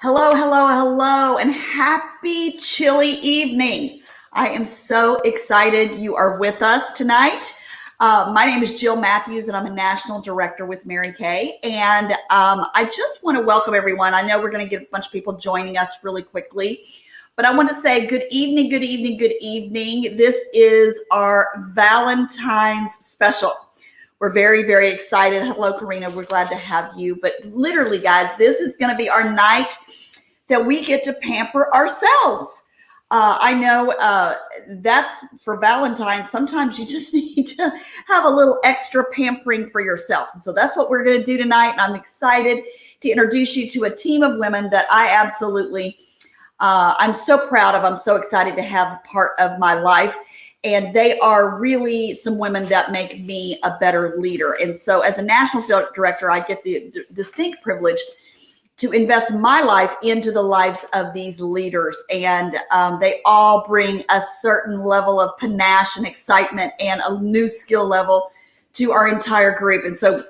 Hello, hello, hello, and happy chilly evening. I am so excited you are with us tonight. My name is Jill Matthews, and I'm a national director with Mary Kay. And I just want to welcome everyone. I know we're going to get a bunch of people joining us really quickly, but I want to say good evening, good evening, good evening. This is our Valentine's special. We're very, very excited. Hello, Karina. We're glad to have you. But literally, guys, this is going to be our night that we get to pamper ourselves. I know that's for Valentine. Sometimes you just need to have a little extra pampering for yourself. And so that's what we're going to do tonight. And I'm excited to introduce you to a team of women that I absolutely, I'm so proud of. I'm so excited to have part of my life. And they are really some women that make me a better leader. And so as a national sales director, I get the distinct privilege to invest my life into the lives of these leaders. And they all bring a certain level of panache and excitement and a new skill level to our entire group. And so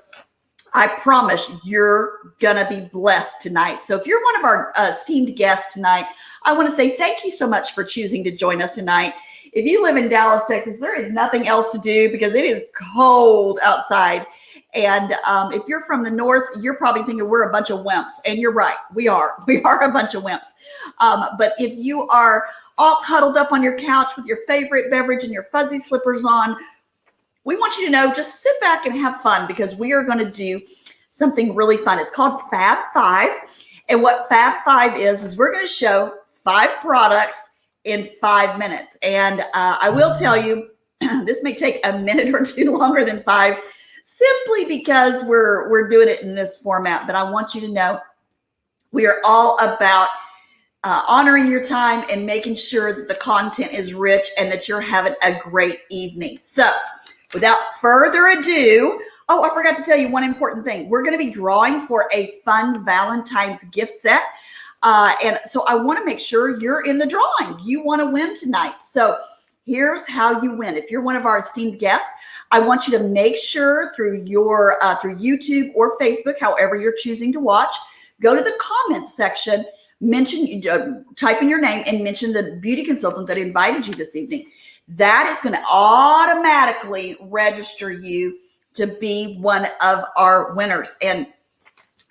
I promise you're going to be blessed tonight. So if you're one of our esteemed guests tonight, I want to say thank you so much for choosing to join us tonight. If you live in Dallas, Texas, there is nothing else to do because it is cold outside. And if you're from the north, you're probably thinking we're a bunch of wimps. And you're right. We are. We are a bunch of wimps. But if you are all cuddled up on your couch with your favorite beverage and your fuzzy slippers on, we want you to know, just sit back and have fun because we are going to do something really fun. It's called Fab 5. And what Fab 5 is we're going to show 5 products in 5 minutes. And I will tell you, this may take a minute or two longer than 5, simply because we're doing it in this format. But I want you to know we are all about honoring your time and making sure that the content is rich and that you're having a great evening. So without further ado, I forgot to tell you one important thing. We're going to be drawing for a fun Valentine's gift set. And so I want to make sure you're in the drawing. You want to win tonight. So here's how you win. If you're one of our esteemed guests, I want you to make sure through your through YouTube or Facebook, however you're choosing to watch, go to the comments section, mention, type in your name and mention the beauty consultant that invited you this evening. That is going to automatically register you to be one of our winners. And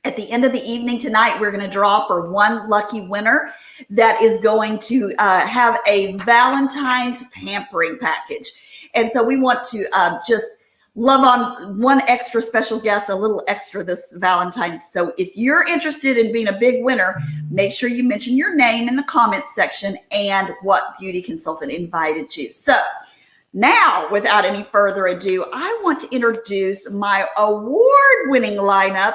at the end of the evening tonight, we're going to draw for one lucky winner that is going to have a Valentine's pampering package. And so we want to just love on one extra special guest, a little extra this Valentine's. So if you're interested in being a big winner, make sure you mention your name in the comments section and what beauty consultant invited you. So now, without any further ado, I want to introduce my award-winning lineup.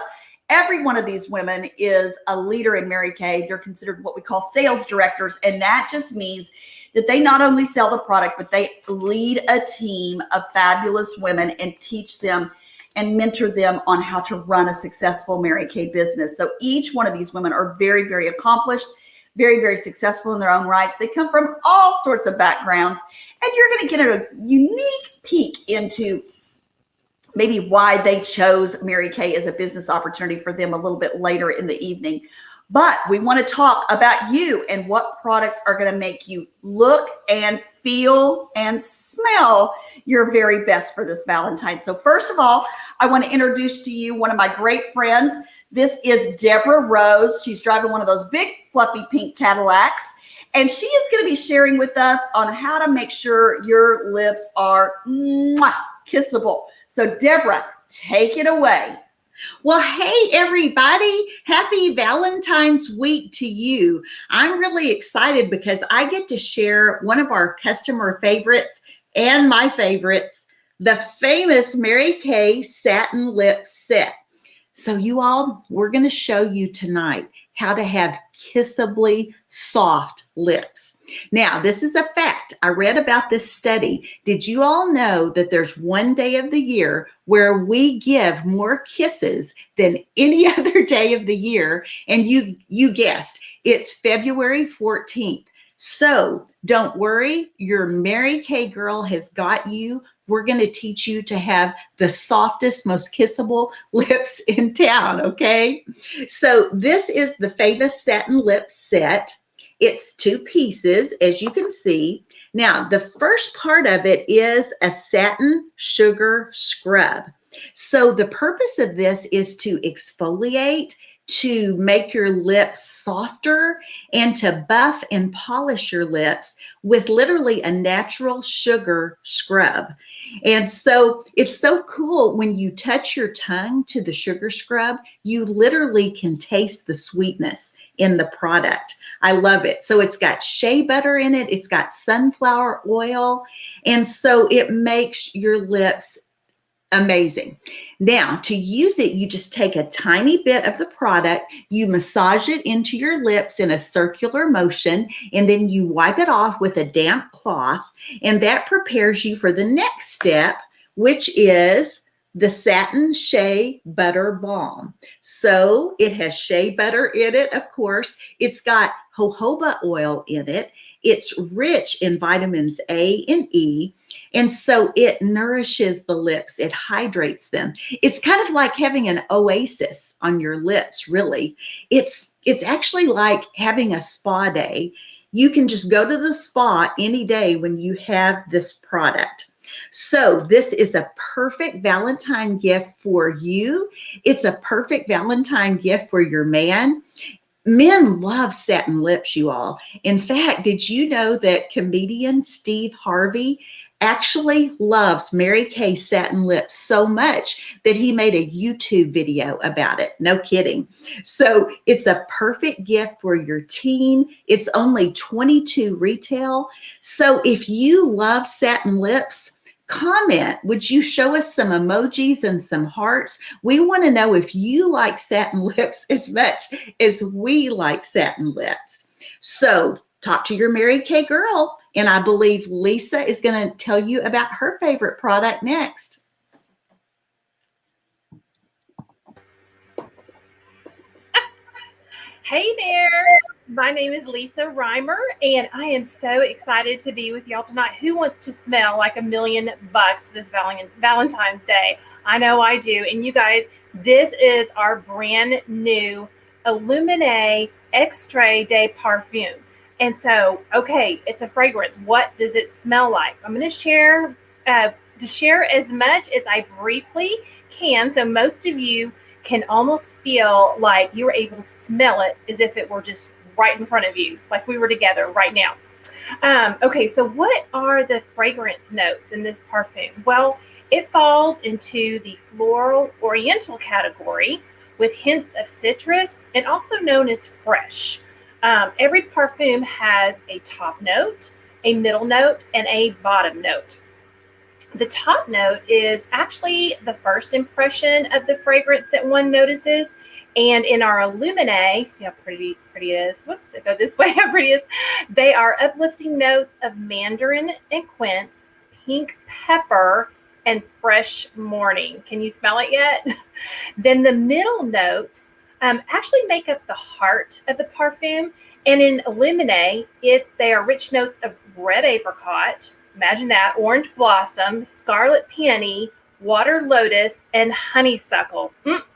Every one of these women is a leader in Mary Kay. They're considered what we call sales directors. And that just means that they not only sell the product, but they lead a team of fabulous women and teach them and mentor them on how to run a successful Mary Kay business. So each one of these women are very, very accomplished, very, very successful in their own rights. They come from all sorts of backgrounds, and you're going to get a unique peek into maybe why they chose Mary Kay as a business opportunity for them a little bit later in the evening. But we want to talk about you and what products are going to make you look and feel and smell your very best for this Valentine. So first of all, I want to introduce to you one of my great friends. This is Deborah Rose. She's driving one of those big fluffy pink Cadillacs. And she is going to be sharing with us on how to make sure your lips are kissable. So Deborah, take it away. Well, hey, everybody. Happy Valentine's week to you. I'm really excited because I get to share one of our customer favorites and my favorites, the famous Mary Kay Satin Lip Set. So you all, we're going to show you tonight how to have kissably soft lips. Now, this is a fact. I read about this study. Did you all know that there's one day of the year where we give more kisses than any other day of the year? And you guessed, it's February 14th. So don't worry, your Mary Kay girl has got you. We're going to teach you to have the softest, most kissable lips in town, okay? So this is the famous Satin Lip Set. It's 2 pieces, as you can see. Now, the first part of it is a satin sugar scrub. So the purpose of this is to exfoliate, to make your lips softer, and to buff and polish your lips with literally a natural sugar scrub. And so it's so cool when you touch your tongue to the sugar scrub, you literally can taste the sweetness in the product. I love it. So it's got shea butter in it. It's got sunflower oil. And so it makes your lips amazing. Now, to use it, you just take a tiny bit of the product, you massage it into your lips in a circular motion, and then you wipe it off with a damp cloth, and that prepares you for the next step, which is the Satin Shea Butter Balm. So it has shea butter in it, of course. It's got jojoba oil in it. It's rich in vitamins A and E, and so it nourishes the lips. It hydrates them. It's kind of like having an oasis on your lips, really. It's actually like having a spa day. You can just go to the spa any day when you have this product. So this is a perfect Valentine gift for you. It's a perfect Valentine gift for your man. Men love satin lips, you all. In fact, did you know that comedian Steve Harvey actually loves Mary Kay Satin Lip so much that he made a YouTube video about it? No kidding. So it's a perfect gift for your teen. It's only $22 retail. So if you love satin lips, comment. Would you show us some emojis and some hearts? We want to know if you like satin lips as much as we like satin lips. So talk to your Mary Kay girl, and I believe Lisa is going to tell you about her favorite product next. Hey there, my name is Lisa Reimer, and I am so excited to be with y'all tonight. Who wants to smell like $1,000,000 this Valentine's Day? I know I do. And you guys, this is our brand new Illuminate Extrait de Parfum. And so, okay, it's a fragrance. What does it smell like? I'm going to share as much as I briefly can, so most of you can almost feel like you were able to smell it as if it were just right in front of you, like we were together right now. Okay, so what are the fragrance notes in this parfum? Well, it falls into the floral oriental category with hints of citrus and also known as fresh. Every parfum has a top note, a middle note, and a bottom note. The top note is actually the first impression of the fragrance that one notices. And in our Illuminate, see how pretty it is. Whoops, they go this way, how pretty it is. They are uplifting notes of mandarin and quince, pink pepper, and fresh morning. Can you smell it yet? Then the middle notes actually make up the heart of the parfum. And in Illuminate, they are rich notes of red apricot, imagine that, orange blossom, scarlet peony, water lotus, and honeysuckle.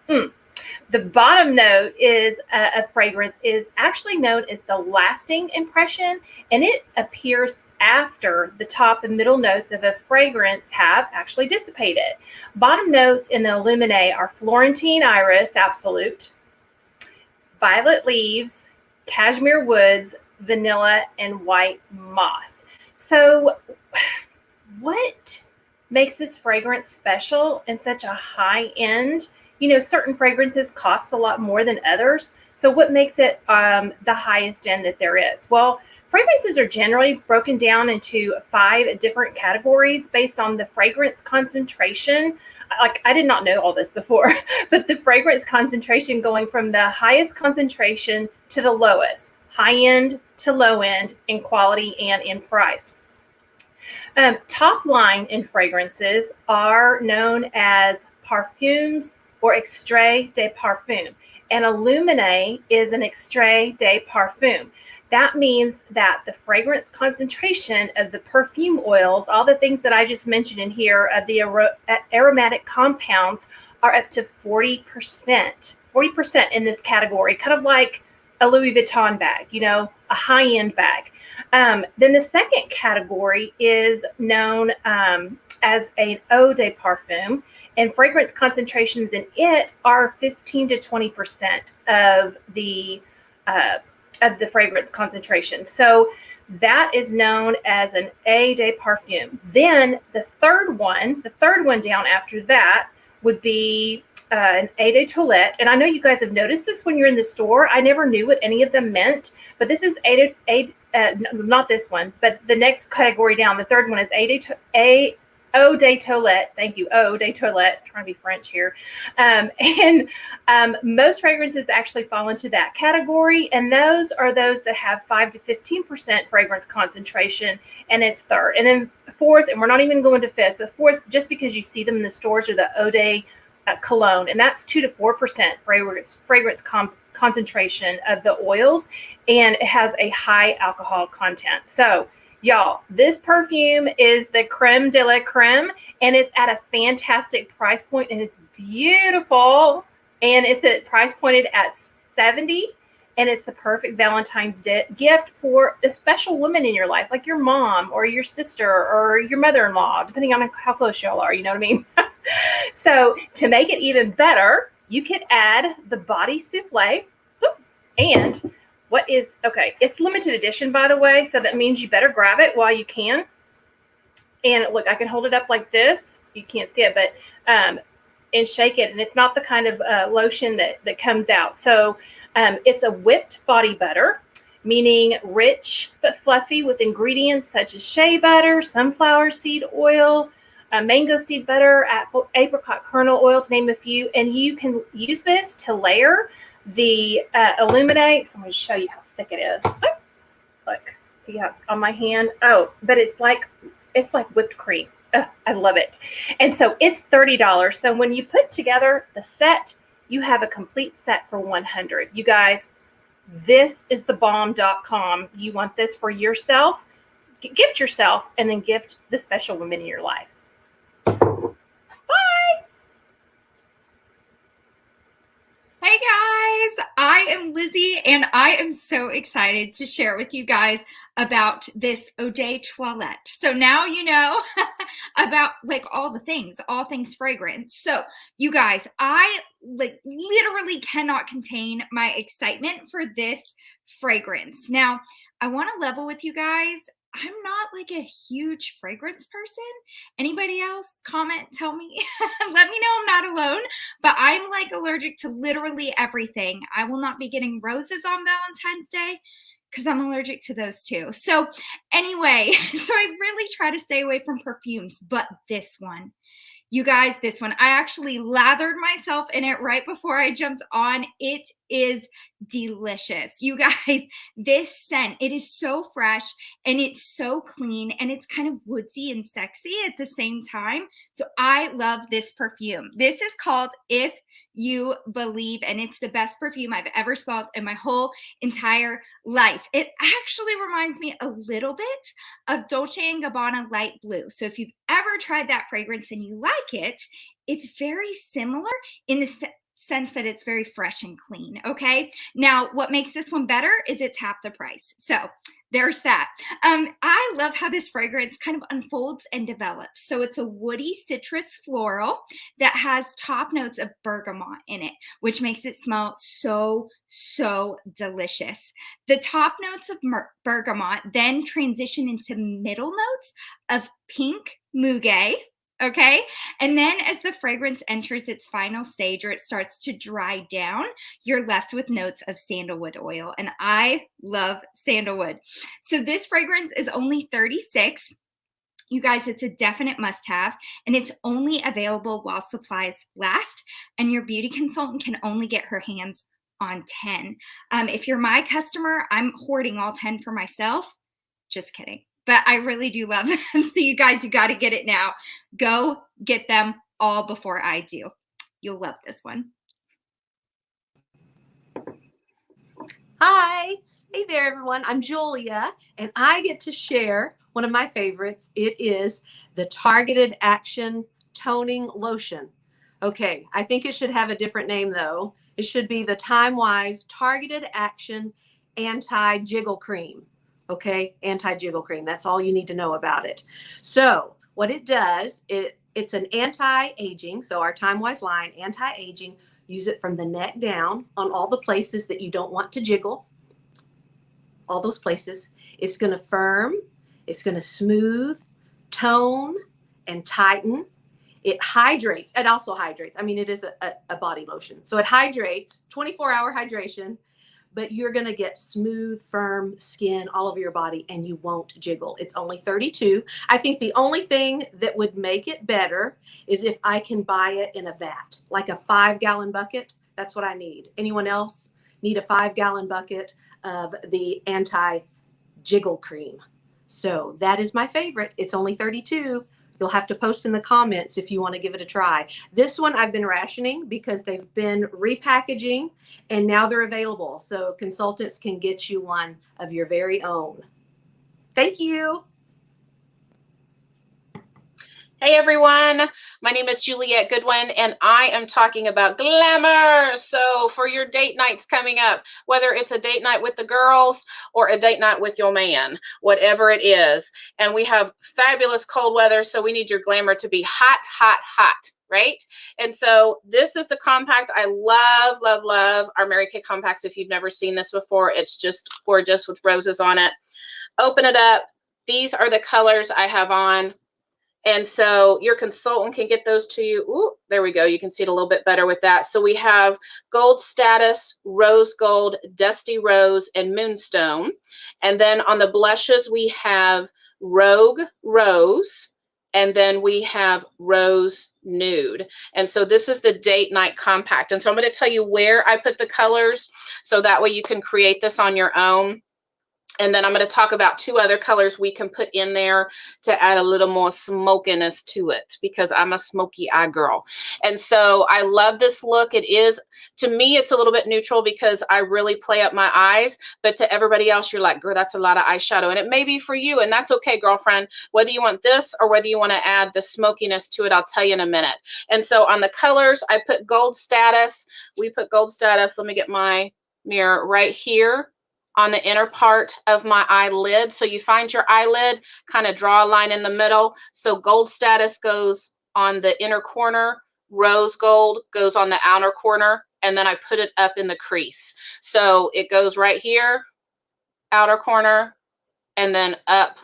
The bottom note is a fragrance is actually known as the lasting impression, and it appears after the top and middle notes of a fragrance have actually dissipated. Bottom notes in the Illuminate are Florentine iris, absolute, violet leaves, cashmere woods, vanilla, and white moss. So what makes this fragrance special and such a high end? You know, certain fragrances cost a lot more than others. So what makes it the highest end that there is? Well, fragrances are generally broken down into 5 different categories based on the fragrance concentration. Like, I did not know all this before, but the fragrance concentration going from the highest concentration to the lowest, high end to low end in quality and in price. Top line in fragrances are known as parfums or extrait de parfum, and Illuminate is an extrait de parfum. that means that the fragrance concentration of the perfume oils, all the things that I just mentioned in here of the aromatic compounds, are up to 40%. 40% in this category, kind of like a Louis Vuitton bag, you know, a high-end bag. Then the second category is known as an Eau De Parfum, and fragrance concentrations in it are 15 to 20% of the fragrance concentration. So that is known as an Eau De Parfum. Then the third one down after that would be an Eau de Toilette. And I know you guys have noticed this when you're in the store. I never knew what any of them meant, but this is not this one, but the next category down, the third one is Eau de Toilette. Thank you, Eau de Toilette. I'm trying to be French here. Most fragrances actually fall into that category, and those are those that have 5 to 15% fragrance concentration, and it's third. And then fourth, and we're not even going to fifth, but fourth, just because you see them in the stores, are the Eau de Cologne, and that's 2 to 4% fragrance concentration of the oils, and it has a high alcohol content. So y'all, this perfume is the creme de la creme, and it's at a fantastic price point, and it's beautiful, and it's at price pointed at $70, and it's the perfect Valentine's gift for a special woman in your life, like your mom or your sister or your mother-in-law, depending on how close y'all are, you know what I mean? So to make it even better, you could add the body souffle, and it's limited edition, by the way, so that means you better grab it while you can. And look, I can hold it up like this. You can't see it, but and shake it, and it's not the kind of lotion that comes out. So it's a whipped body butter, meaning rich but fluffy with ingredients such as shea butter, sunflower seed oil, mango seed butter, apricot kernel oil, to name a few. And you can use this to layer the illuminate. I'm going to show you how thick it is. Look, see how it's on my hand? Oh, but it's like whipped cream. I love it. And so it's $30. So when you put together the set, you have a complete set for $100. You guys, this is the Balm.com. You want this for yourself, gift yourself, and then gift the special women in your life. Hey guys, I am Lizzie, and I am so excited to share with you guys about this Eau de Toilette. So now you know about all things fragrance. So you guys, I literally cannot contain my excitement for this fragrance. Now, I want to level with you guys. I'm not a huge fragrance person. Anybody else? Comment, tell me. Let me know I'm not alone. But I'm allergic to literally everything. I will not be getting roses on Valentine's Day because I'm allergic to those too. So anyway, so I really try to stay away from perfumes, but this one. You guys, this one, I actually lathered myself in it right before I jumped on. It is delicious. You guys, this scent, it is so fresh and it's so clean and it's kind of woodsy and sexy at the same time. So I love this perfume. This is called If You Believe, and it's the best perfume I've ever smelled in my whole entire life. It actually reminds me a little bit of Dolce & Gabbana Light Blue. So if you've ever tried that fragrance and you like it, it's very similar in the sense that it's very fresh and clean, okay? Now, what makes this one better is it's half the price. So there's that. I love how this fragrance kind of unfolds and develops. So it's a woody citrus floral that has top notes of bergamot in it, which makes it smell so, so delicious. The top notes of bergamot then transition into middle notes of pink muguet. Okay. And then as the fragrance enters its final stage, or it starts to dry down, you're left with notes of sandalwood oil. And I love sandalwood. So this fragrance is only $36. You guys, it's a definite must-have, and it's only available while supplies last. And your beauty consultant can only get her hands on 10. If you're my customer, I'm hoarding all 10 for myself. Just kidding. But I really do love them. So you guys, you got to get it now. Go get them all before I do. You'll love this one. Hi, Hey there, everyone. I'm Julia, and I get to share one of my favorites. It is the Targeted Action Toning Lotion. Okay, I think it should have a different name, though. It should be the Time-Wise Targeted Action Anti-Jiggle Cream. Okay, Anti-Jiggle Cream. That's all you need to know about it. So what it does, it's an anti-aging, so our Time-Wise line, anti-aging. Use it from the neck down on all the places that you don't want to jiggle. All those places. It's going to firm, it's going to smooth, tone, and tighten. It hydrates. It also hydrates. I mean, it is a body lotion. So it hydrates, 24-hour hydration, but you're going to get smooth, firm skin all over your body and you won't jiggle. It's only $32. I think the only thing that would make it better is if I can buy it in a vat, like a 5-gallon bucket. That's what I need. Anyone else need a 5-gallon bucket of the anti-jiggle cream? So that is my favorite. It's only $32. You'll have to post in the comments if you want to give it a try. This one I've been rationing because they've been repackaging and now they're available. So consultants can get you one of your very own. Thank you. Hey everyone, my name is Juliette Goodwin and I am talking about Glamour. So for your date nights coming up, whether it's a date night with the girls or a date night with your man, whatever it is, and we have fabulous cold weather, so we need your Glamour to be hot, hot, hot, right? And so this is the compact. I love, love, love our Mary Kay compacts. If you've never seen this before, it's just gorgeous with roses on it. Open it up. These are the colors I have on. And so your consultant can get those to you. Ooh, there we go. You can see it a little bit better with that. So we have Gold Status, Rose Gold, Dusty Rose, and Moonstone. And then on the blushes, we have Rogue Rose, and then we have Rose Nude. And so this is the date night compact. And so I'm going to tell you where I put the colors so that way you can create this on your own. And then I'm going to talk about 2 other colors we can put in there to add a little more smokiness to it because I'm a smoky eye girl. And so I love this look. It is, to me, it's a little bit neutral because I really play up my eyes. But to everybody else, you're like, girl, that's a lot of eyeshadow. And it may be for you. And that's okay, girlfriend. Whether you want this or whether you want to add the smokiness to it, I'll tell you in a minute. And so on the colors, I put Gold Status. We put Gold Status. Let me get my mirror right here on the inner part of my eyelid. So you find your eyelid, kind of draw a line in the middle. So Gold Status goes on the inner corner, Rose Gold goes on the outer corner, and then I put it up in the crease. So it goes right here, outer corner, and then up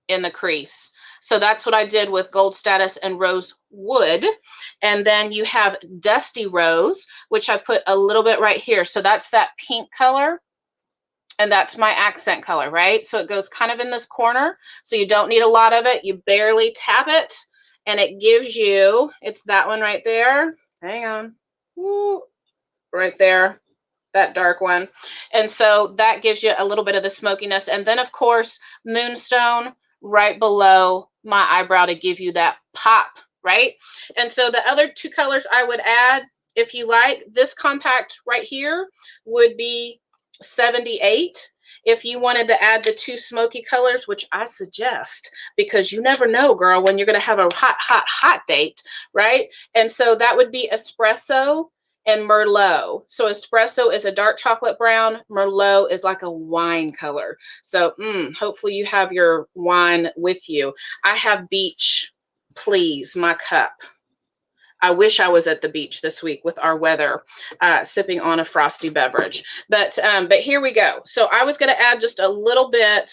in the crease. So that's what I did with Gold Status and Rose Wood. And then you have Dusty Rose, which I put a little bit right here. So that's that pink color. And that's my accent color, right? So it goes kind of in this corner. So you don't need a lot of it. You barely tap it. And it gives you, it's that one right there. Hang on. Woo, right there. That dark one. And so that gives you a little bit of the smokiness. And then, of course, Moonstone right below my eyebrow to give you that pop, right? And so the other 2 colors I would add, if you like, this compact right here would be $78. If you wanted to add the 2 smoky colors, which I suggest, because you never know, girl, when you're going to have a hot, hot, hot date, right? And so that would be Espresso and Merlot. So Espresso is a dark chocolate brown. Merlot is like a wine color. So hopefully you have your wine with you. I have Beach, please, my cup. I wish I was at the beach this week with our weather, sipping on a frosty beverage. But here we go. So I was going to add just a little bit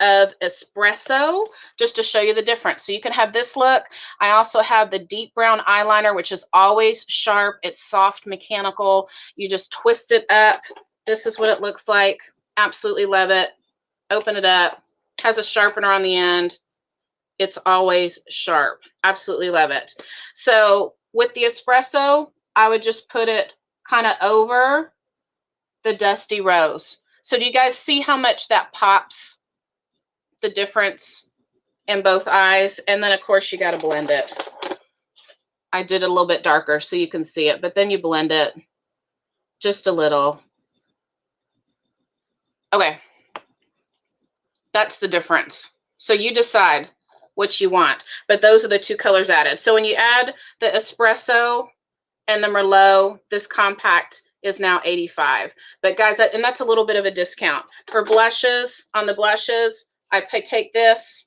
of espresso just to show you the difference. So you can have this look. I also have the deep brown eyeliner, which is always sharp. It's soft, mechanical. You just twist it up. This is what it looks like. Absolutely love it. Open it up. Has a sharpener on the end. It's always sharp. Absolutely love it. So with the espresso, I would just put it kind of over the Dusty Rose. So do you guys see how much that pops the difference in both eyes? And then, of course, you got to blend it. I did it a little bit darker so you can see it, but then you blend it just a little. Okay. That's the difference. So you decide what you want, but those are the two colors added. So when you add the espresso and the Merlot, this compact is now 85. But guys, and that's a little bit of a discount. For blushes, on the blushes, I take this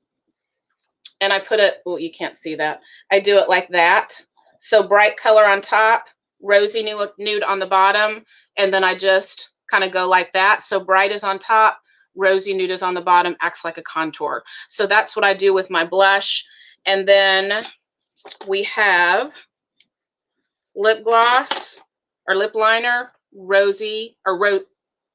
and I put it, well, you can't see that. I do it like that. So bright color on top, rosy nude on the bottom, and then I just kind of go like that. So bright is on top, rosy nude is on the bottom, acts like a contour. So that's what I do with my blush. And then we have lip gloss or lip liner, rosy, or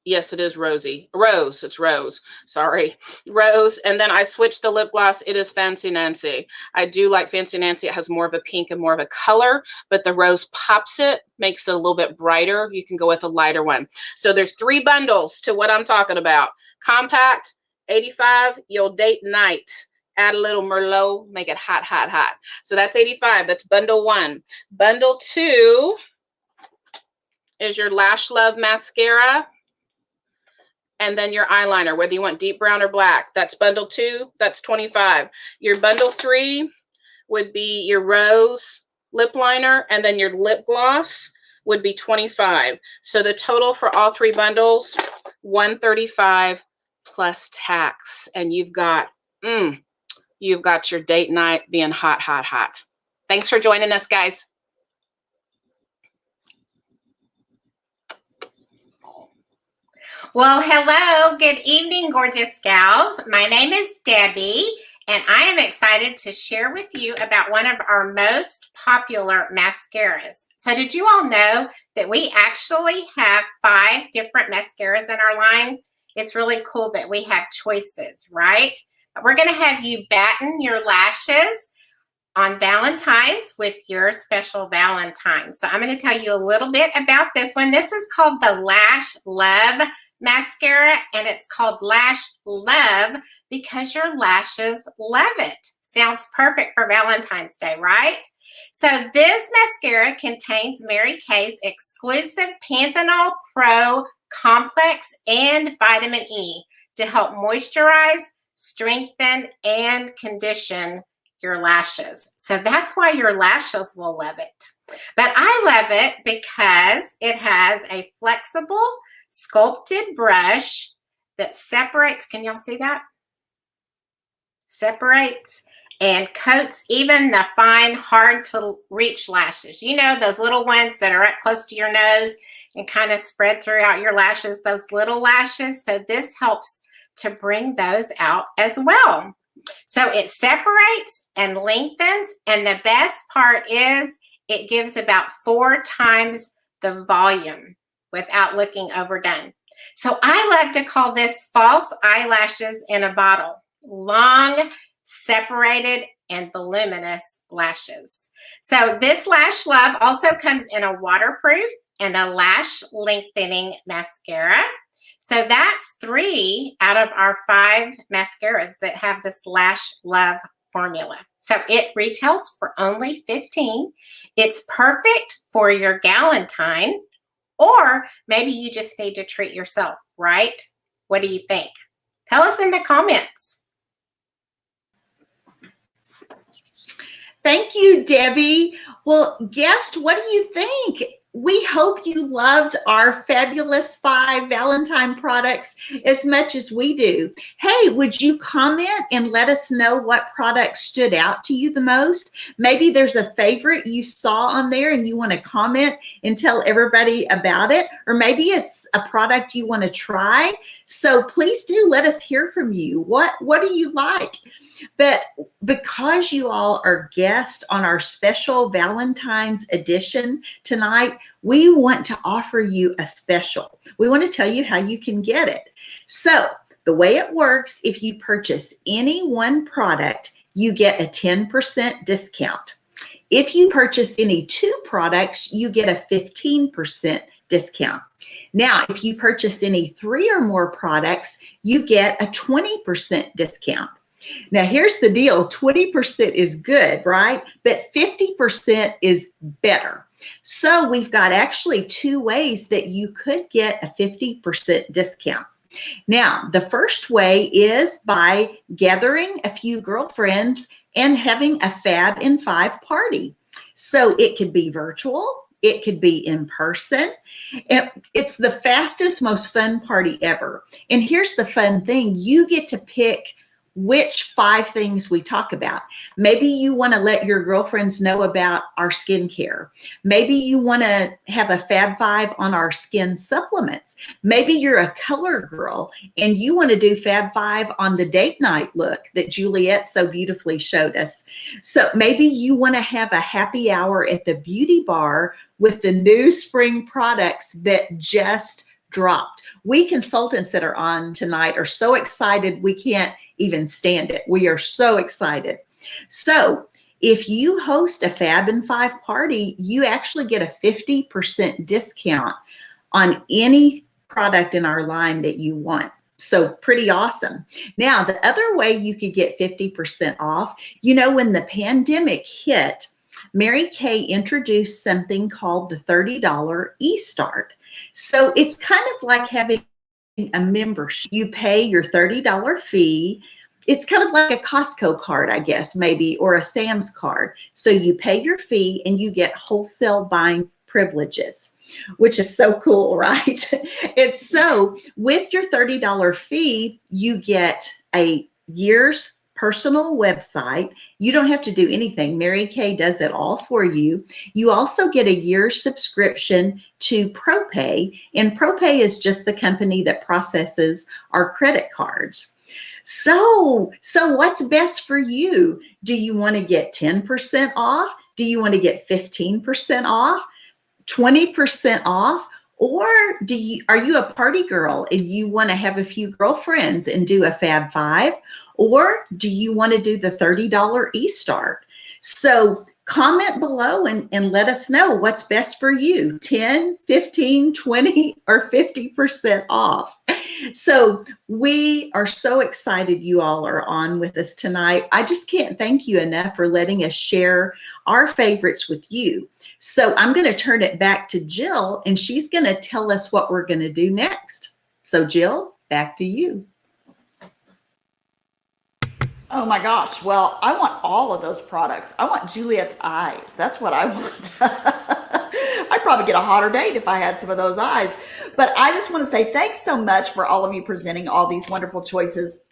yes, it is rosy. Rose, it's rose. Sorry, rose. And then I switched the lip gloss. It is Fancy Nancy. I do like Fancy Nancy. It has more of a pink and more of a color, but the rose pops it, makes it a little bit brighter. You can go with a lighter one. So there's 3 bundles to what I'm talking about. Compact, 85, you'll date night. Add a little Merlot, make it hot, hot, hot. So that's 85. That's bundle 1. Bundle 2 is your Lash Love mascara. And then your eyeliner, whether you want deep brown or black. That's bundle 2, that's 25. Your bundle 3 would be your rose lip liner, and then your lip gloss would be 25. So the total for all 3 bundles, 135 plus tax. And you've got your date night being hot, hot, hot. Thanks for joining us, guys. Well, hello, good evening, gorgeous gals. My name is Debbie, and I am excited to share with you about one of our most popular mascaras. So did you all know that we actually have 5 different mascaras in our line? It's really cool that we have choices, right? We're going to have you batten your lashes on Valentine's with your special Valentine. So I'm going to tell you a little bit about this one. This is called the Lash Love mascara, and it's called Lash Love because your lashes love it. Sounds perfect for Valentine's Day, right? So this mascara contains Mary Kay's exclusive Panthenol Pro Complex and Vitamin E to help moisturize, strengthen, and condition your lashes. So that's why your lashes will love it. But I love it because it has a flexible sculpted brush that separates, can y'all see that? Separates and coats even the fine, hard to reach lashes. You know, those little ones that are up close to your nose and kind of spread throughout your lashes, those little lashes. So this helps to bring those out as well. So it separates and lengthens, and the best part is it gives about 4 times the volume without looking overdone. So I love to call this false eyelashes in a bottle. Long, separated, and voluminous lashes. So this Lash Love also comes in a waterproof and a lash lengthening mascara. So that's 3 out of our 5 mascaras that have this Lash Love formula. So it retails for only $15. It's perfect for your Galentine, or maybe you just need to treat yourself, right? What do you think? Tell us in the comments. Thank you, Debbie. Well, guest, what do you think? We hope you loved our fabulous 5 Valentine products as much as we do. Hey, would you comment and let us know what product stood out to you the most? Maybe there's a favorite you saw on there and you want to comment and tell everybody about it, or maybe it's a product you want to try. So please do let us hear from you. What do you like? But because you all are guests on our special Valentine's edition tonight, we want to offer you a special. We want to tell you how you can get it. So the way it works, if you purchase any one product, you get a 10% discount. If you purchase any 2 products, you get a 15% discount. Now, if you purchase any 3 or more products, you get a 20% discount. Now, here's the deal. 20% is good, right? But 50% is better. So we've got actually 2 ways that you could get a 50% discount. Now, the first way is by gathering a few girlfriends and having a Fab in 5 party. So it could be virtual, it could be in person. It's the fastest, most fun party ever. And here's the fun thing. You get to pick which 5 things we talk about. Maybe you want to let your girlfriends know about our skincare. Maybe you want to have a Fab 5 on our skin supplements. Maybe you're a color girl and you want to do Fab 5 on the date night look that Juliet so beautifully showed us. So maybe you want to have a happy hour at the beauty bar with the new spring products that just dropped. We consultants that are on tonight are so excited we can't even stand it. We are so excited. So if you host a Fab in 5 party, you actually get a 50% discount on any product in our line that you want. So pretty awesome. Now, the other way you could get 50% off, you know, when the pandemic hit, Mary Kay introduced something called the $30 e-start. So it's kind of like having a membership. You pay your $30 fee. It's kind of like a Costco card, I guess, maybe, or a Sam's card. So you pay your fee and you get wholesale buying privileges, which is so cool, right? It's so with your $30 fee, you get a year's personal website. You don't have to do anything. Mary Kay does it all for you. You also get a year's subscription to ProPay, and ProPay is just the company that processes our credit cards. So what's best for you? Do you want to get 10% off? Do you want to get 15% off? 20% off? Or are you a party girl and you want to have a few girlfriends and do a Fab 5? Or do you want to do the $30 e-start? So comment below and let us know what's best for you, 10, 15, 20, or 50% off. So we are so excited you all are on with us tonight. I just can't thank you enough for letting us share our favorites with you. So I'm going to turn it back to Jill, and she's going to tell us what we're going to do next. So Jill, back to you. Oh my gosh. Well, I want all of those products. I want Juliet's eyes. That's what I want. I'd probably get a hotter date if I had some of those eyes. But I just want to say thanks so much for all of you presenting all these wonderful choices.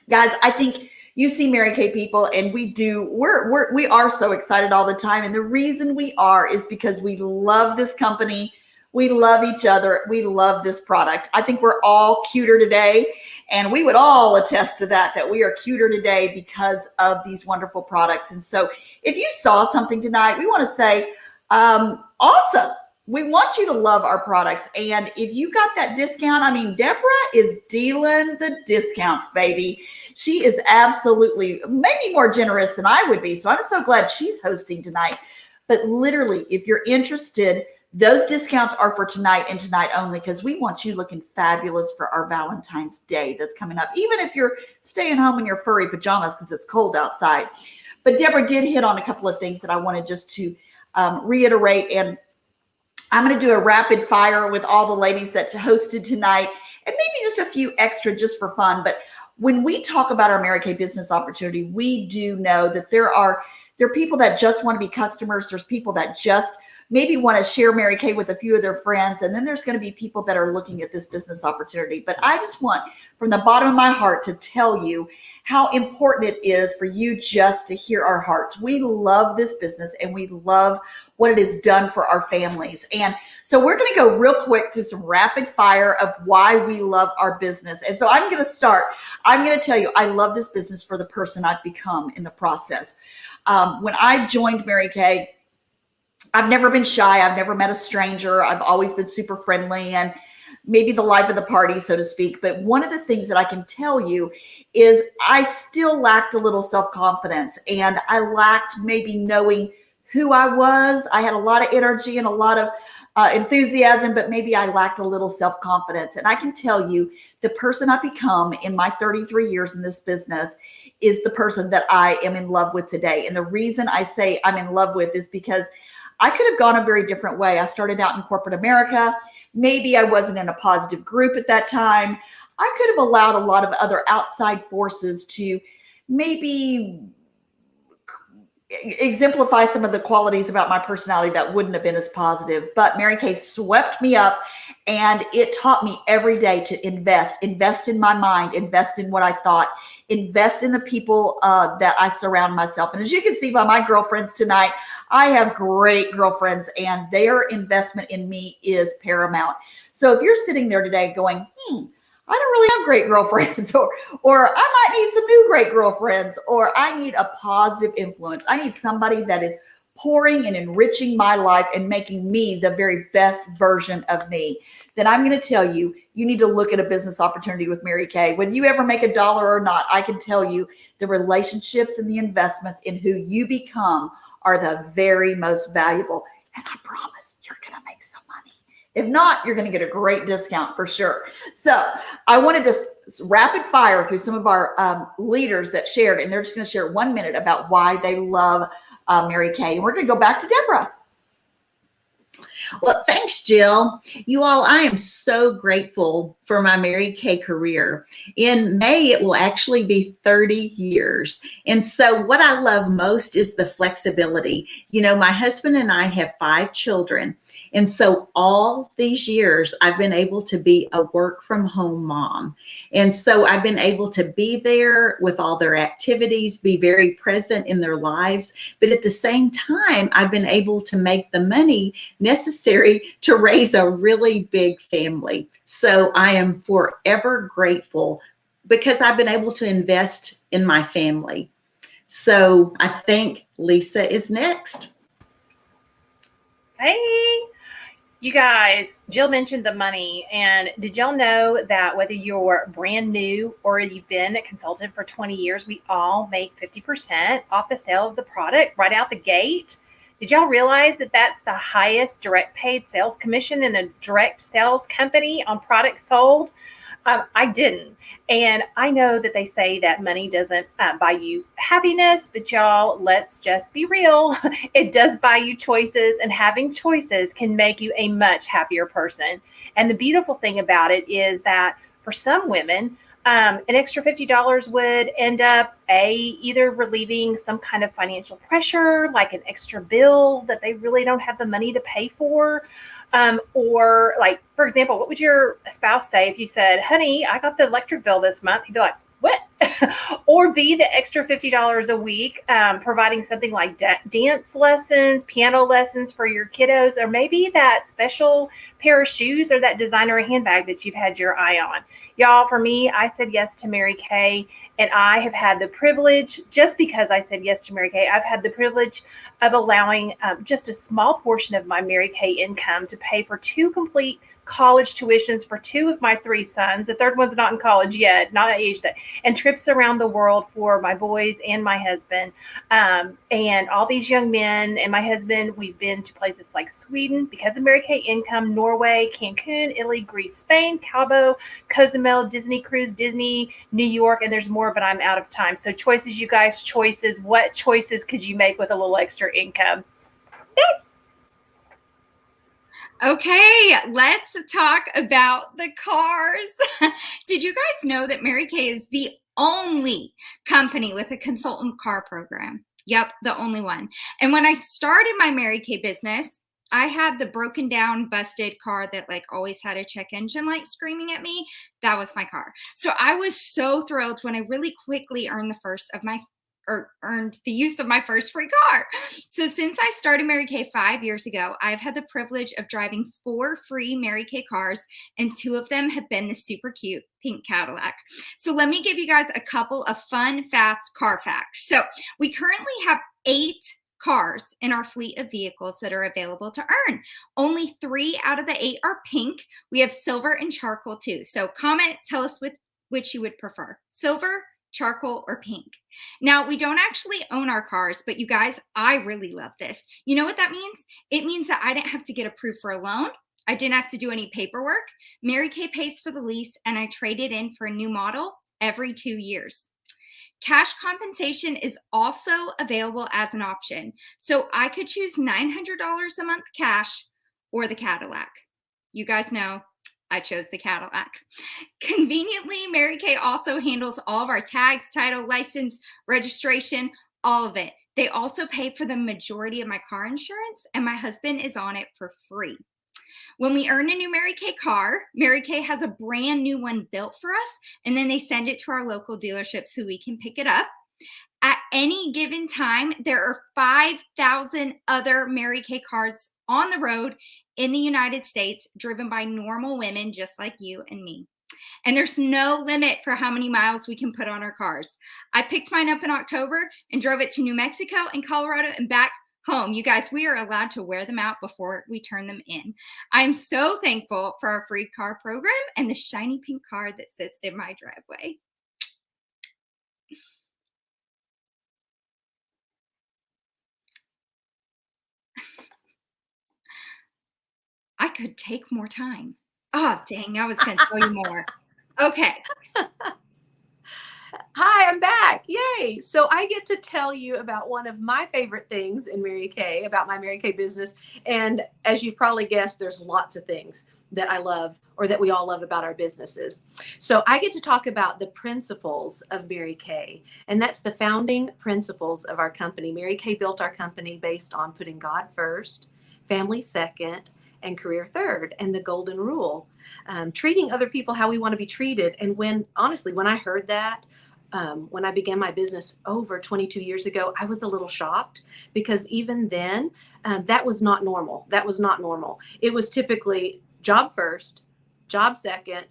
Guys, I think you see Mary Kay people, and we are so excited all the time. And the reason we are is because we love this company. We love each other. We love this product. I think we're all cuter today. And we would all attest to that we are cuter today because of these wonderful products. And so if you saw something tonight, we want to say, awesome. We want you to love our products. And if you got that discount, I mean, Deborah is dealing the discounts, baby. She is absolutely maybe more generous than I would be. So I'm so glad she's hosting tonight. But literally, if you're interested, those discounts are for tonight and tonight only, because we want you looking fabulous for our Valentine's Day that's coming up, even if you're staying home in your furry pajamas because it's cold outside. But Deborah did hit on a couple of things that I wanted just to reiterate, and I'm going to do a rapid fire with all the ladies that hosted tonight, and maybe just a few extra just for fun. But when we talk about our Mary Kay business opportunity, we do know that there are people that just want to be customers. There's people that just maybe want to share Mary Kay with a few of their friends. And then there's going to be people that are looking at this business opportunity. But I just want from the bottom of my heart to tell you how important it is for you just to hear our hearts. We love this business and we love what it has done for our families. And so we're going to go real quick through some rapid fire of why we love our business. And so I'm going to start. I'm going to tell you, I love this business for the person I've become in the process. When I joined Mary Kay, I've never been shy. I've never met a stranger. I've always been super friendly and maybe the life of the party, so to speak. But one of the things that I can tell you is I still lacked a little self-confidence, and I lacked maybe knowing who I was. I had a lot of energy and a lot of enthusiasm, but maybe I lacked a little self-confidence. And I can tell you the person I've become in my 33 years in this business is the person that I am in love with today. And the reason I say I'm in love with is because I could have gone a very different way. I started out in corporate America. Maybe I wasn't in a positive group at that time. I could have allowed a lot of other outside forces to maybe exemplify some of the qualities about my personality that wouldn't have been as positive. But Mary Kay swept me up, and it taught me every day to invest in my mind, invest in what I thought, invest in the people that I surround myself. And as you can see by my girlfriends tonight, I have great girlfriends, and their investment in me is paramount. So if you're sitting there today going, I don't really have great girlfriends, or I might need some new great girlfriends, or I need a positive influence, I need somebody that is pouring and enriching my life and making me the very best version of me, then I'm going to tell you, you need to look at a business opportunity with Mary Kay. Whether you ever make $1 or not, I can tell you the relationships and the investments in who you become are the very most valuable. And I promise you're going to make some money. If not, you're going to get a great discount for sure. So I want to just rapid fire through some of our leaders that shared, and they're just going to share 1 minute about why they love Mary Kay. And we're going to go back to Deborah. Well, thanks, Jill. You all, I am so grateful for my Mary Kay career. In May, it will actually be 30 years. And so what I love most is the flexibility. You know, my husband and I have 5 children. And so all these years, I've been able to be a work from home mom. And so I've been able to be there with all their activities, be very present in their lives. But at the same time, I've been able to make the money necessary to raise a really big family. So I am forever grateful because I've been able to invest in my family. So I think Lisa is next. Hey, you guys, Jill mentioned the money, and did y'all know that whether you're brand new or you've been a consultant for 20 years, we all make 50% off the sale of the product right out the gate? Did y'all realize that that's the highest direct paid sales commission in a direct sales company on products sold? I didn't. And I know that they say that money doesn't buy you happiness, but y'all, let's just be real. It does buy you choices, and having choices can make you a much happier person. And the beautiful thing about it is that for some women, an extra $50 would end up either relieving some kind of financial pressure, like an extra bill that they really don't have the money to pay for. Or like, for example, what would your spouse say if you said, honey, I got the electric bill this month? He'd be like, what? Or be the extra $50 a week, providing something like dance lessons, piano lessons for your kiddos, or maybe that special pair of shoes or that designer handbag that you've had your eye on. Y'all, for me, I said yes to Mary Kay, and I have had the privilege, just because I said yes to Mary Kay, I've had the privilege of allowing just a small portion of my Mary Kay income to pay for 2 complete college tuitions for 2 of my 3 sons. The third one's not in college yet, not at age that, and trips around the world for my boys and my husband. And all these young men and my husband, we've been to places like Sweden because of Mary Kay income, Norway, Cancun, Italy, Greece, Spain, Cabo, Cozumel, Disney Cruise, Disney, New York, and there's more, but I'm out of time. So choices, you guys, choices. What choices could you make with a little extra income? Thanks. Okay, let's talk about the cars. Did you guys know that Mary Kay is the only company with a consultant car program? Yep, the only one. And when I started my Mary Kay business, I had the broken down, busted car that like always had a check engine light screaming at me. That was my car. So I was so thrilled when I really quickly earned the use of my first free car. So since I started Mary Kay 5 years ago, I've had the privilege of driving 4 free Mary Kay cars, and 2 of them have been the super cute pink Cadillac. So let me give you guys a couple of fun, fast car facts. So we currently have 8 cars in our fleet of vehicles that are available to earn. Only 3 out of the 8 are pink. We have silver and charcoal too. So comment, tell us which you would prefer, silver, charcoal, or pink. Now, we don't actually own our cars, but you guys, I really love this. You know what that means? It means that I didn't have to get approved for a loan. I didn't have to do any paperwork. Mary Kay pays for the lease, and I trade it in for a new model every 2 years. Cash compensation is also available as an option. So I could choose $900 a month cash or the Cadillac. you guys know I chose the Cadillac. Conveniently, Mary Kay also handles all of our tags, title, license, registration, all of it. They also pay for the majority of my car insurance, and my husband is on it for free. When we earn a new Mary Kay car, Mary Kay has a brand new one built for us, and then they send it to our local dealership so we can pick it up. At any given time, there are 5,000 other Mary Kay cars on the road in the United States, driven by normal women just like you and me. And there's no limit for how many miles we can put on our cars. I picked mine up in October and drove it to New Mexico and Colorado and back home. You guys, we are allowed to wear them out before we turn them in. I'm so thankful for our free car program and the shiny pink car that sits in my driveway. I could take more time. Oh, dang, I was going to tell you more. Okay. Hi, I'm back. Yay. So I get to tell you about one of my favorite things in Mary Kay, about my Mary Kay business. And as you've probably guessed, there's lots of things that I love, or that we all love about our businesses. So I get to talk about the principles of Mary Kay, and that's the founding principles of our company. Mary Kay built our company based on putting God first, family second, and career third, and the golden rule, treating other people how we want to be treated. And honestly, when I heard that, when I began my business over 22 years ago, I was a little shocked, because even then, that was not normal. That was not normal. It was typically job first, job second,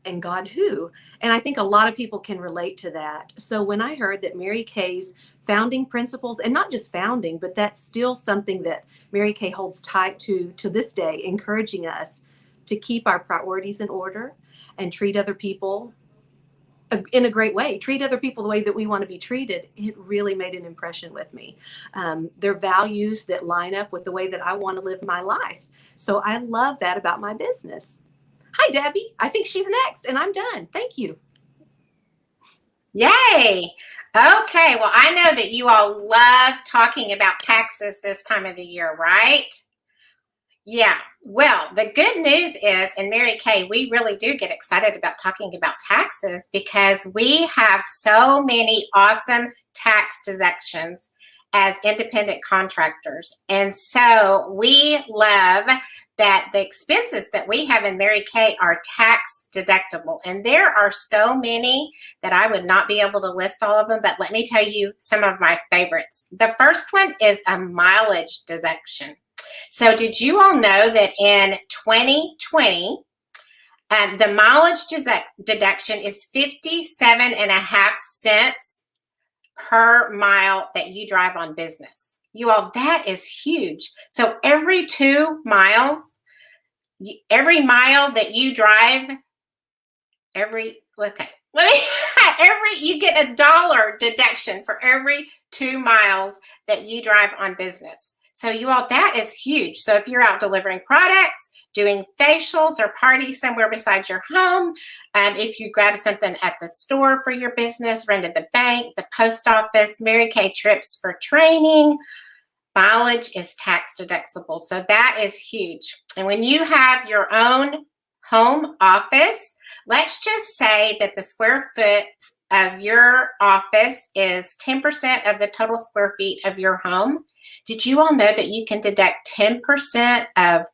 and God who. And I think a lot of people can relate to that. So when I heard that Mary Kay's founding principles, and not just founding, but that's still something that Mary Kay holds tight to this day, encouraging us to keep our priorities in order and treat other people in a great way, treat other people the way that we want to be treated, it really made an impression with me. They're values that line up with the way that I want to live my life. So I love that about my business. Hi, Debbie. I think she's next, and I'm done. Thank you. Yay. Okay. Well, I know that you all love talking about taxes this time of the year, right? Yeah. Well, the good news is in Mary Kay, we really do get excited about talking about taxes, because we have so many awesome tax deductions as independent contractors. And so we love that the expenses that we have in Mary Kay are tax deductible. And there are so many that I would not be able to list all of them, but let me tell you some of my favorites. The first one is a mileage deduction. So did you all know that in 2020, the mileage deduction is 57.5 cents per mile that you drive on business? You all, that is huge. So every 2 miles, every mile that you drive, you get $1 deduction for every 2 miles that you drive on business. So you all, that is huge. So if you're out delivering products, doing facials, or parties somewhere besides your home, if you grab something at the store for your business, rented the bank, the post office, Mary Kay trips for training, mileage is tax deductible. So that is huge. And when you have your own home office, let's just say that the square foot of your office is 10% of the total square feet of your home. Did you all know that you can deduct 10% of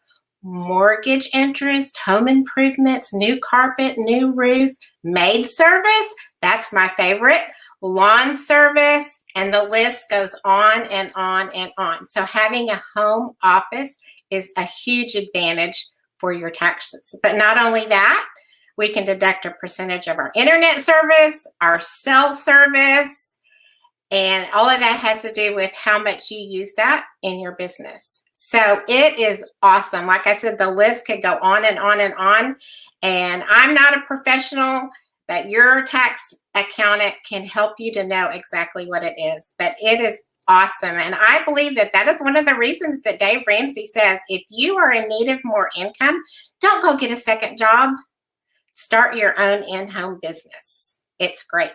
mortgage interest, home improvements, new carpet, new roof, maid service? That's my favorite. Lawn service, and the list goes on and on and on. So having a home office is a huge advantage for your taxes. But not only that, we can deduct a percentage of our internet service, our cell service, and all of that has to do with how much you use that in your business. So it is awesome. Like I said, the list could go on and on and on. And I'm not a professional, but your tax accountant can help you to know exactly what it is. But it is awesome. And I believe that that is one of the reasons that Dave Ramsey says, if you are in need of more income, don't go get a second job. Start your own in-home business. It's great.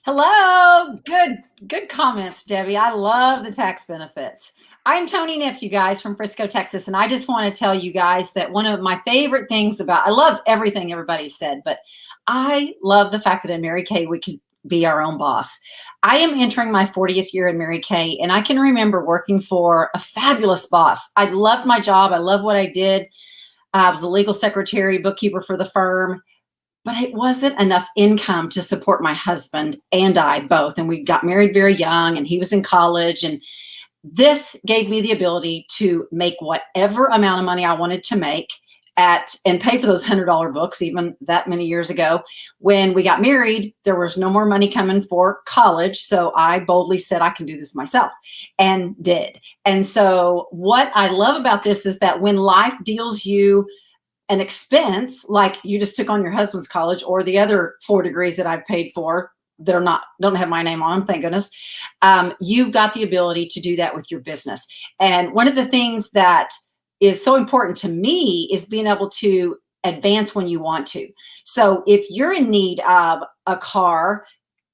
Hello. Good comments, Debbie. I love the tax benefits. I'm Tony Nip, you guys, from Frisco, Texas, and I just want to tell you guys that one of my favorite things I love everything everybody said, but I love the fact that in Mary Kay we can be our own boss. I am entering my 40th year in Mary Kay, and I can remember working for a fabulous boss. I loved my job. I loved what I did. I was a legal secretary, bookkeeper for the firm, but it wasn't enough income to support my husband and I both. And we got married very young, and he was in college. And this gave me the ability to make whatever amount of money I wanted to make and pay for those $100 books, even that many years ago. When we got married, there was no more money coming for college. So I boldly said, I can do this myself, and did. And so what I love about this is that when life deals you an expense, like you just took on your husband's college or the other 4 degrees that I've paid for, don't have my name on them, thank goodness. You've got the ability to do that with your business. And one of the things that is so important to me is being able to advance when you want to. So if you're in need of a car,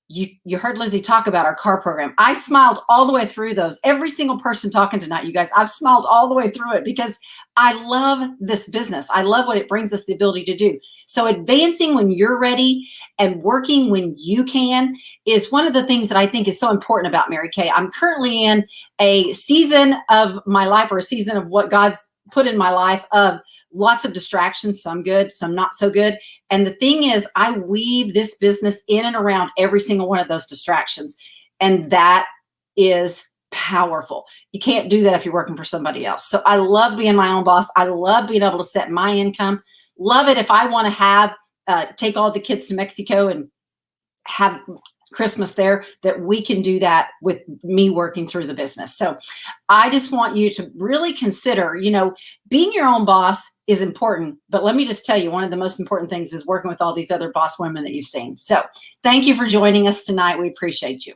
you heard Lizzie talk about our car program. I smiled all the way through those. Every single person talking tonight, you guys, I've smiled all the way through it because I love this business. I love what it brings us the ability to do. So advancing when you're ready and working when you can is one of the things that I think is so important about Mary Kay. I'm currently in a season of my life, or a season of what God's put in my life, of lots of distractions, some good, some not so good. And the thing is, I weave this business in and around every single one of those distractions. And that is powerful. You can't do that if you're working for somebody else. So I love being my own boss. I love being able to set my income. Love it if I want to take all the kids to Mexico and have Christmas there, that we can do that with me working through the business. So I just want you to really consider, being your own boss is important, but let me just tell you, one of the most important things is working with all these other boss women that you've seen. So thank you for joining us tonight. We appreciate you.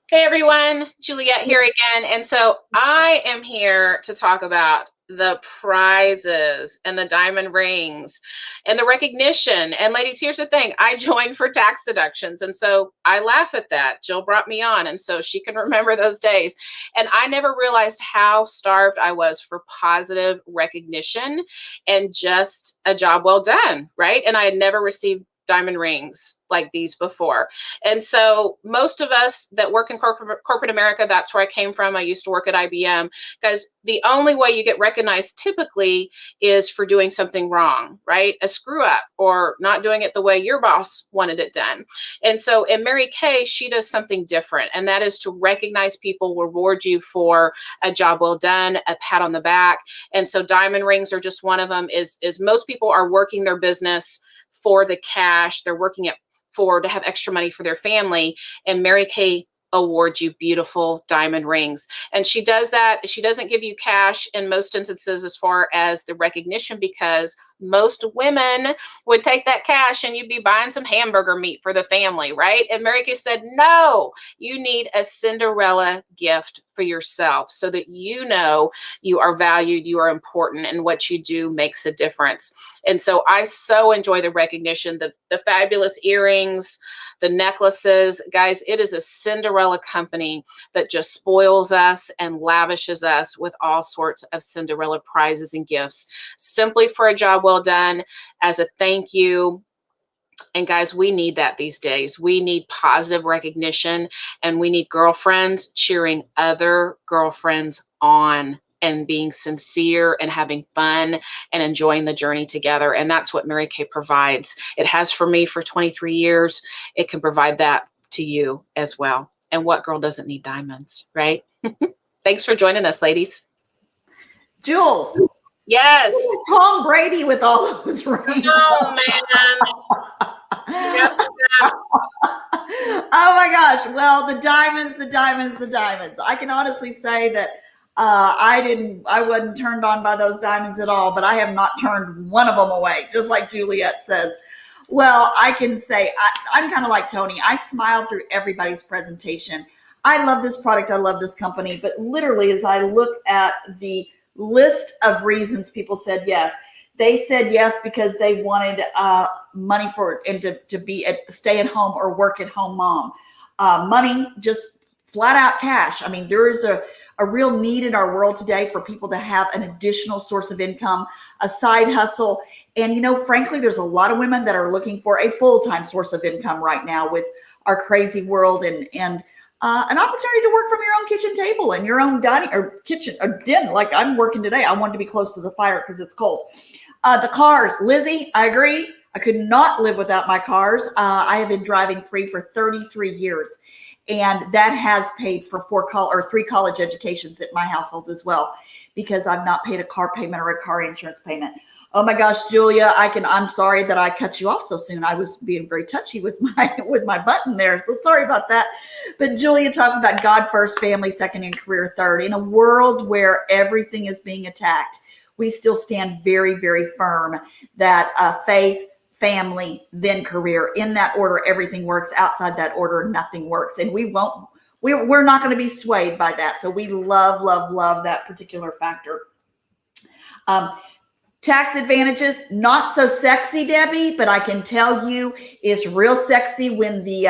Hey everyone, Juliet here again. And so I am here to talk about the prizes and the diamond rings and the recognition. And ladies, here's the thing. I joined for tax deductions. And so I laugh at that. Jill brought me on, and so she can remember those days. And I never realized how starved I was for positive recognition and just a job well done, right? And I had never received diamond rings like these before. And so most of us that work in corporate America, that's where I came from. I used to work at IBM. Guys, the only way you get recognized typically is for doing something wrong, right? A screw up, or not doing it the way your boss wanted it done. And so in Mary Kay, she does something different, and that is to recognize people, reward you for a job well done, a pat on the back. And so diamond rings are just one of them. Is most people are working their business for the cash. They're working it to have extra money for their family, and Mary Kay awards you beautiful diamond rings. And she does that. She doesn't give you cash in most instances as far as the recognition, because most women would take that cash and you'd be buying some hamburger meat for the family, right? And Mary Kay said, no, you need a Cinderella gift for yourself so that you know you are valued, you are important, and what you do makes a difference. And so I so enjoy the recognition, the fabulous earrings, the necklaces. Guys, it is a Cinderella company that just spoils us and lavishes us with all sorts of Cinderella prizes and gifts, simply for a job well done, as a thank you. And guys, we need that these days. We need positive recognition, and we need girlfriends cheering other girlfriends on and being sincere and having fun and enjoying the journey together. And that's what Mary Kay provides. It has for me for 23 years. It can provide that to you as well. And what girl doesn't need diamonds, right? Thanks for joining us, ladies. Jules. Yes. Tom Brady with all those rings. Oh, man. Yes, ma'am. Oh my gosh. Well, the diamonds. I can honestly say that I wasn't turned on by those diamonds at all, but I have not turned one of them away, just like Juliet says. Well, I can say I'm kind of like Tony. I smiled through everybody's presentation. I love this product. I love this company. But literally, as I look at the list of reasons people said yes, they said yes because they wanted money for and to be a stay at home or work at home mom. Money, just flat out cash. I mean, there is a real need in our world today for people to have an additional source of income, a side hustle. And, you know, frankly, there's a lot of women that are looking for a full-time source of income right now with our crazy world and an opportunity to work from your own kitchen table and your own dining or kitchen or den. Like I'm working today. I wanted to be close to the fire because it's cold. The cars, Lizzie, I agree. I could not live without my cars. I have been driving free for 33 years. And that has paid for 3 college educations at my household as well, because I've not paid a car payment or a car insurance payment. Oh my gosh, Julia, I'm sorry that I cut you off so soon. I was being very touchy with my button there. So sorry about that. But Julia talks about God first, family second, and career third. In a world where everything is being attacked, we still stand very, very firm that faith, family, then career. In that order, everything works. Outside that order, nothing works. And we're not going to be swayed by that. So we love, love, love that particular factor. Tax advantages, not so sexy, Debbie, but I can tell you it's real sexy when the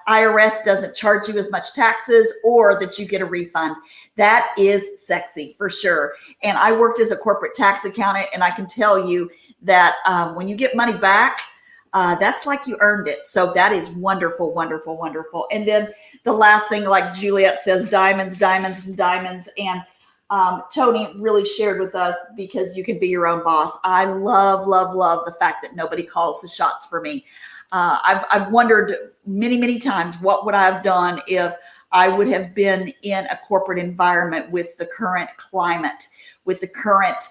IRS doesn't charge you as much taxes or that you get a refund. That is sexy for sure. And I worked as a corporate tax accountant, and I can tell you that when you get money back, that's like you earned it. So that is wonderful, wonderful, wonderful. And then the last thing, like Juliet says, diamonds, diamonds, and diamonds. And Tony really shared with us, because you can be your own boss. I love, love, love the fact that nobody calls the shots for me. I've wondered many, many times, what would I have done if I would have been in a corporate environment with the current climate, with the current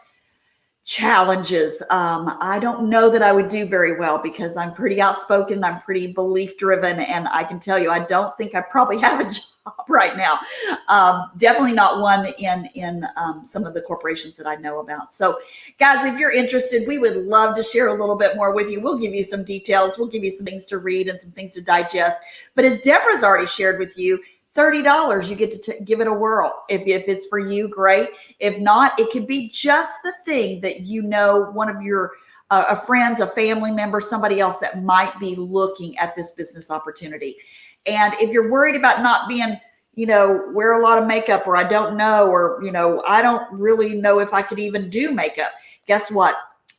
challenges. I don't know that I would do very well, because I'm pretty outspoken. I'm pretty belief driven. And I can tell you, I don't think I probably have a job right now. Definitely not one in some of the corporations that I know about. So guys, if you're interested, we would love to share a little bit more with you. We'll give you some details. We'll give you some things to read and some things to digest. But as Deborah's already shared with you, $30, you get to give it a whirl. If it's for you, great. If not, it could be just the thing that, you know, one of your a friends, a family member, somebody else that might be looking at this business opportunity. And if you're worried about not being, you know, wear a lot of makeup, or I don't know, or, you know, I don't really know if I could even do makeup. Guess what?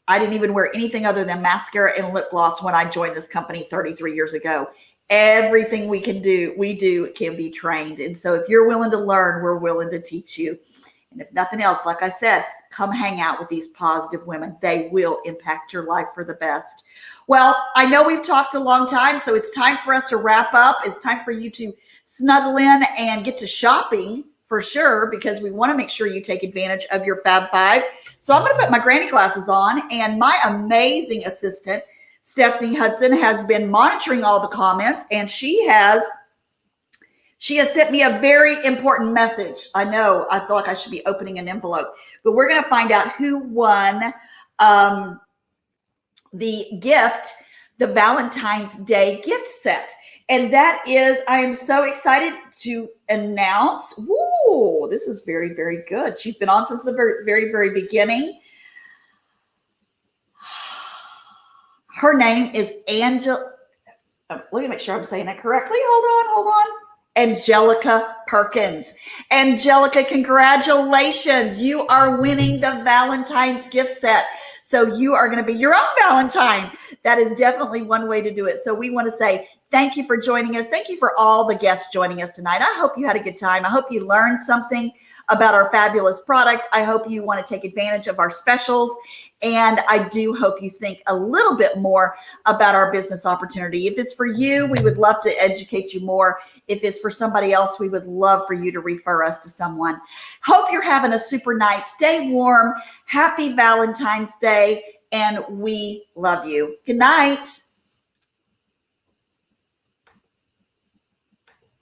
I didn't even wear anything other than mascara and lip gloss when I joined this company 33 years ago. Everything we do can be trained. And so if you're willing to learn, we're willing to teach you. And if nothing else, like I said, come hang out with these positive women. They will impact your life for the best. Well, I know we've talked a long time, so it's time for us to wrap up. It's time for you to snuggle in and get to shopping for sure, because we want to make sure you take advantage of your Fab Five. So I'm going to put my granny glasses on, and my amazing assistant, Stephanie Hudson, has been monitoring all the comments, and she has sent me a very important message. I know, I feel like I should be opening an envelope, but we're going to find out who won the gift, the Valentine's Day gift set. And that is, I am so excited to announce, woo, this is very, very good. She's been on since the very, very beginning. Her name is Angela. Let me make sure I'm saying that correctly. Hold on. Angelica Perkins. Angelica, congratulations. You are winning the Valentine's gift set. So you are going to be your own Valentine. That is definitely one way to do it. So we want to say thank you for joining us. Thank you for all the guests joining us tonight. I hope you had a good time. I hope you learned something about our fabulous product. I hope you want to take advantage of our specials. And I do hope you think a little bit more about our business opportunity. If it's for you, we would love to educate you more. If it's for somebody else, we would love for you to refer us to someone. Hope you're having a super night. Stay warm. Happy Valentine's Day. And we love you. Good night.